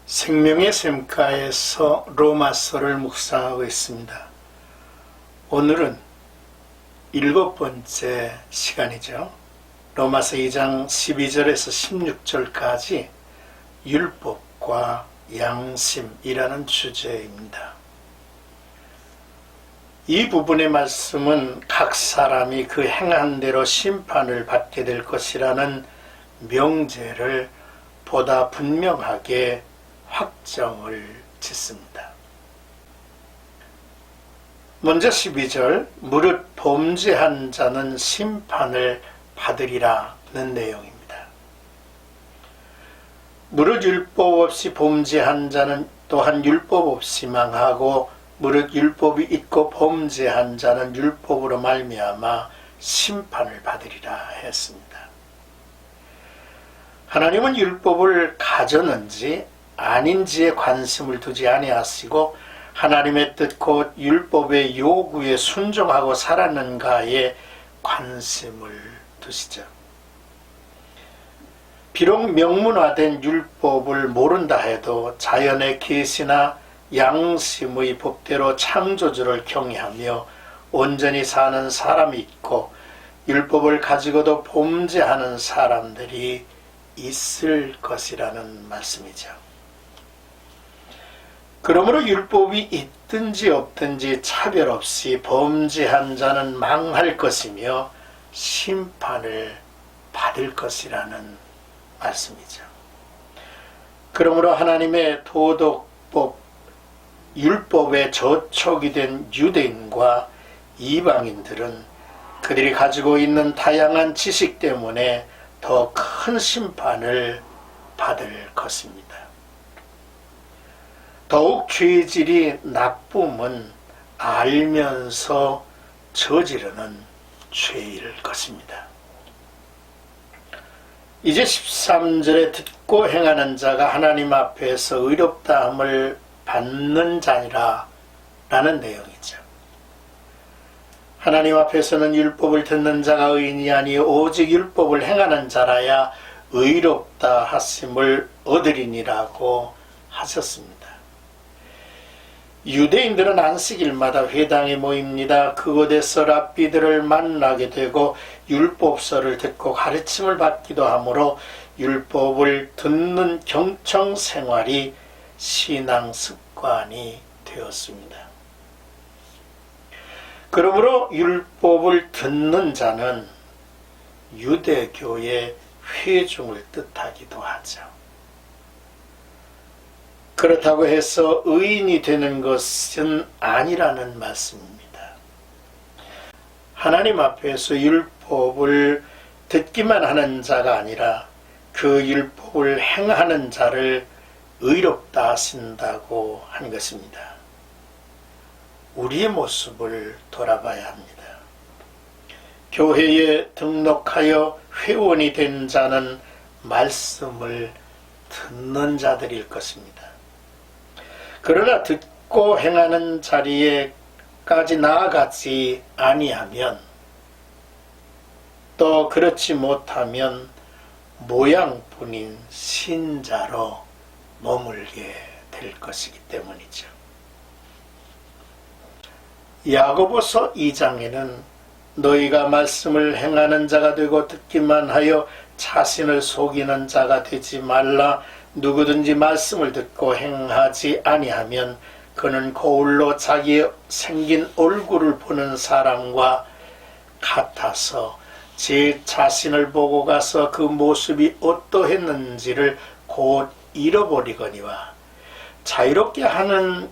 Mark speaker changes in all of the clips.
Speaker 1: 생명의 샘가에서 로마서를 묵상하고 있습니다. 오늘은 7번째 시간이죠. 로마서 2장 12절에서 16절까지 율법과 양심이라는 주제입니다. 이 부분의 말씀은 각 사람이 그 행한 대로 심판을 받게 될 것이라는 명제를 보다 분명하게 확정을 짓습니다. 먼저 12절, 무릇 범죄한 자는 심판을 받으리라는 내용입니다. 무릇 율법 없이 범죄한 자는 또한 율법 없이 망하고 무릇 율법이 있고 범죄한 자는 율법으로 말미암아 심판을 받으리라 했습니다. 하나님은 율법을 가졌는지 아닌지에 관심을 두지 아니하시고 하나님의 뜻 곧 율법의 요구에 순종하고 살았는가에 관심을 두시죠. 비록 명문화된 율법을 모른다 해도 자연의 계시나 양심의 법대로 창조주를 경외하며 온전히 사는 사람이 있고 율법을 가지고도 범죄하는 사람들이 있을 것이라는 말씀이죠. 그러므로 율법이 있든지 없든지 차별 없이 범죄한 자는 망할 것이며 심판을 받을 것이라는 말씀이죠. 그러므로 하나님의 도덕법, 율법에 저촉이 된 유대인과 이방인들은 그들이 가지고 있는 다양한 지식 때문에 더 큰 심판을 받을 것입니다. 더욱 죄질이 나쁨은 알면서 저지르는 죄일 것입니다. 이제 13절에 듣고 행하는 자가 하나님 앞에서 의롭다함을 받는 자니라 라는 내용이죠. 하나님 앞에서는 율법을 듣는 자가 의인이 아니요 오직 율법을 행하는 자라야 의롭다 하심을 얻으리니라고 하셨습니다. 유대인들은 안식일마다 회당에 모입니다. 그곳에서 랍비들을 만나게 되고 율법서를 듣고 가르침을 받기도 하므로 율법을 듣는 경청 생활이 신앙 습관이 되었습니다. 그러므로 율법을 듣는 자는 유대교의 회중을 뜻하기도 하죠. 그렇다고 해서 의인이 되는 것은 아니라는 말씀입니다. 하나님 앞에서 율법을 듣기만 하는 자가 아니라 그 율법을 행하는 자를 의롭다 하신다고 한 것입니다. 우리의 모습을 돌아봐야 합니다. 교회에 등록하여 회원이 된 자는 말씀을 듣는 자들일 것입니다. 그러나 듣고 행하는 자리에까지 나아가지 아니하면 또 그렇지 못하면 모양뿐인 신자로 머물게 될 것이기 때문이죠. 야고보서 2장에는 너희가 말씀을 행하는 자가 되고 듣기만 하여 자신을 속이는 자가 되지 말라. 누구든지 말씀을 듣고 행하지 아니하면 그는 거울로 자기의 생긴 얼굴을 보는 사람과 같아서 제 자신을 보고 가서 그 모습이 어떠했는지를 곧 잃어버리거니와 자유롭게 하는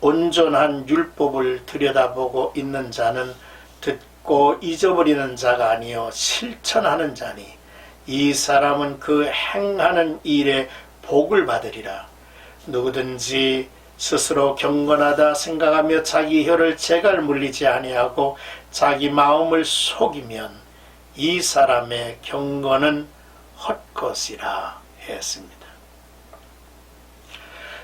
Speaker 1: 온전한 율법을 들여다보고 있는 자는 듣고 잊어버리는 자가 아니요 실천하는 자니 이 사람은 그 행하는 일에 복을 받으리라. 누구든지 스스로 경건하다 생각하며 자기 혀를 재갈 물리지 아니하고 자기 마음을 속이면 이 사람의 경건은 헛것이라 했습니다.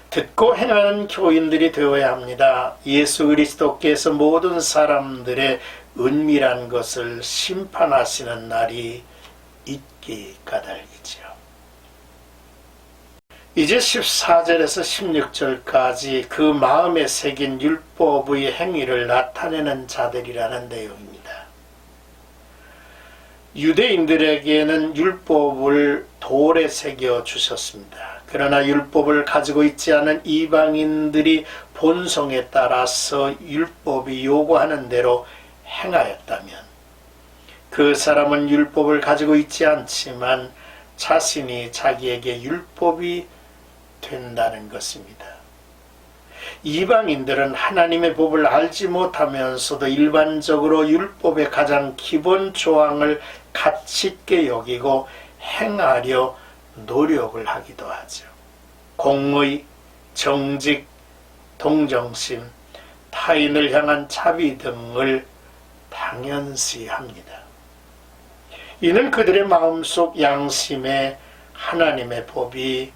Speaker 1: 듣고 행하는 교인들이 되어야 합니다. 예수 그리스도께서 모든 사람들의 은밀한 것을 심판하시는 날이 있기 까닭이지요. 이제 14절에서 16절까지 그 마음에 새긴 율법의 행위를 나타내는 자들이라는 내용입니다. 유대인들에게는 율법을 돌에 새겨 주셨습니다. 그러나 율법을 가지고 있지 않은 이방인들이 본성에 따라서 율법이 요구하는 대로 행하였다면 그 사람은 율법을 가지고 있지 않지만 자신이 자기에게 율법이 된다는 것입니다. 이방인들은 하나님의 법을 알지 못하면서도 일반적으로 율법의 가장 기본 조항을 가치 있게 여기고 행하려 노력을 하기도 하죠. 공의, 정직, 동정심, 타인을 향한 자비 등을 당연시합니다. 이는 그들의 마음속 양심에 하나님의 법이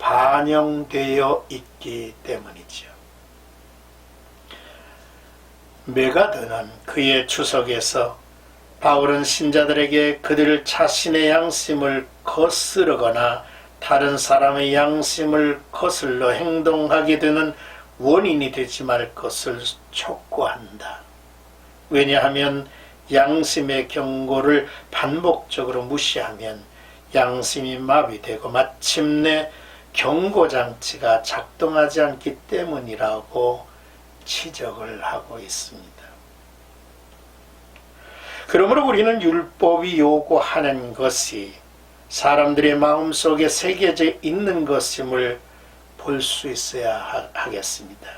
Speaker 1: 반영되어 있기 때문이죠. 메가드는 그의 주석에서 바울은 신자들에게 그들 자신의 양심을 거스르거나 다른 사람의 양심을 거슬러 행동하게 되는 원인이 되지 말 것을 촉구한다. 왜냐하면 양심의 경고를 반복적으로 무시하면 양심이 마비되고 마침내 경고장치가 작동하지 않기 때문이라고 지적을 하고 있습니다. 그러므로 우리는 율법이 요구하는 것이 사람들의 마음속에 새겨져 있는 것임을 볼 수 있어야 하겠습니다.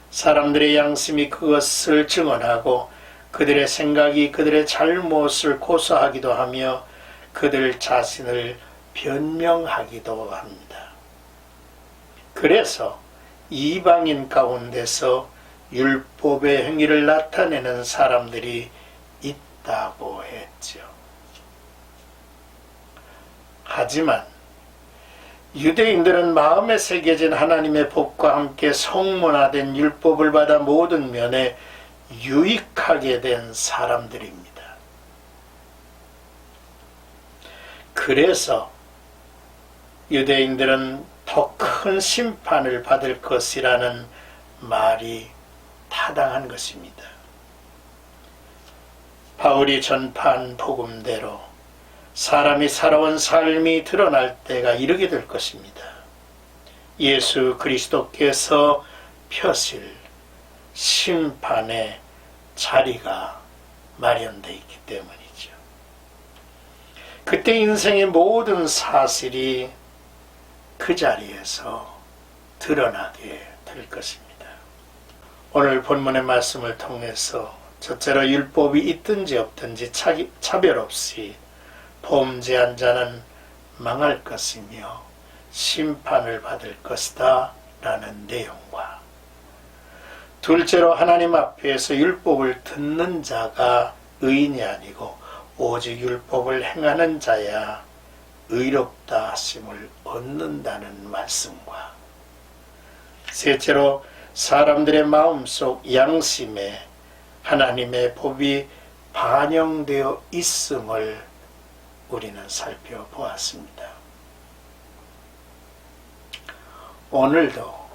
Speaker 1: 사람들의 양심이 그것을 증언하고 그들의 생각이 그들의 잘못을 고소하기도 하며 그들 자신을 변명하기도 합니다. 그래서 이방인 가운데서 율법의 행위를 나타내는 사람들이 있다고 했죠. 하지만 유대인들은 마음에 새겨진 하나님의 법과 함께 성문화된 율법을 받아 모든 면에 유익하게 된 사람들입니다. 그래서 유대인들은 더 큰 심판을 받을 것이라는 말이 타당한 것입니다. 바울이 전파한 복음대로 사람이 살아온 삶이 드러날 때가 이르게 될 것입니다. 예수 그리스도께서 펴실 심판의 자리가 마련되어 있기 때문이죠. 그때 인생의 모든 사실이 그 자리에서 드러나게 될 것입니다. 오늘 본문의 말씀을 통해서 첫째로 율법이 있든지 없든지 차별 없이 범죄한 자는 망할 것이며 심판을 받을 것이다 라는 내용과 둘째로 하나님 앞에서 율법을 듣는 자가 의인이 아니고 오직 율법을 행하는 자야 의롭다 하심을 얻는다는 말씀과 셋째로 사람들의 마음속 양심에 하나님의 법이 반영되어 있음을 우리는 살펴보았습니다. 오늘도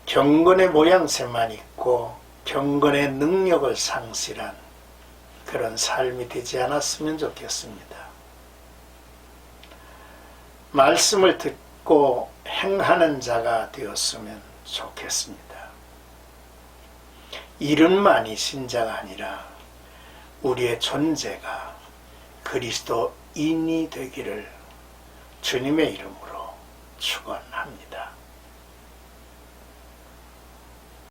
Speaker 1: 경건의 모양새만 있고 경건의 능력을 상실한 그런 삶이 되지 않았으면 좋겠습니다. 말씀을 듣고 행하는 자가 되었으면 좋겠습니다. 이름만이 신자가 아니라 우리의 존재가 그리스도인이 되기를 주님의 이름으로 축원합니다.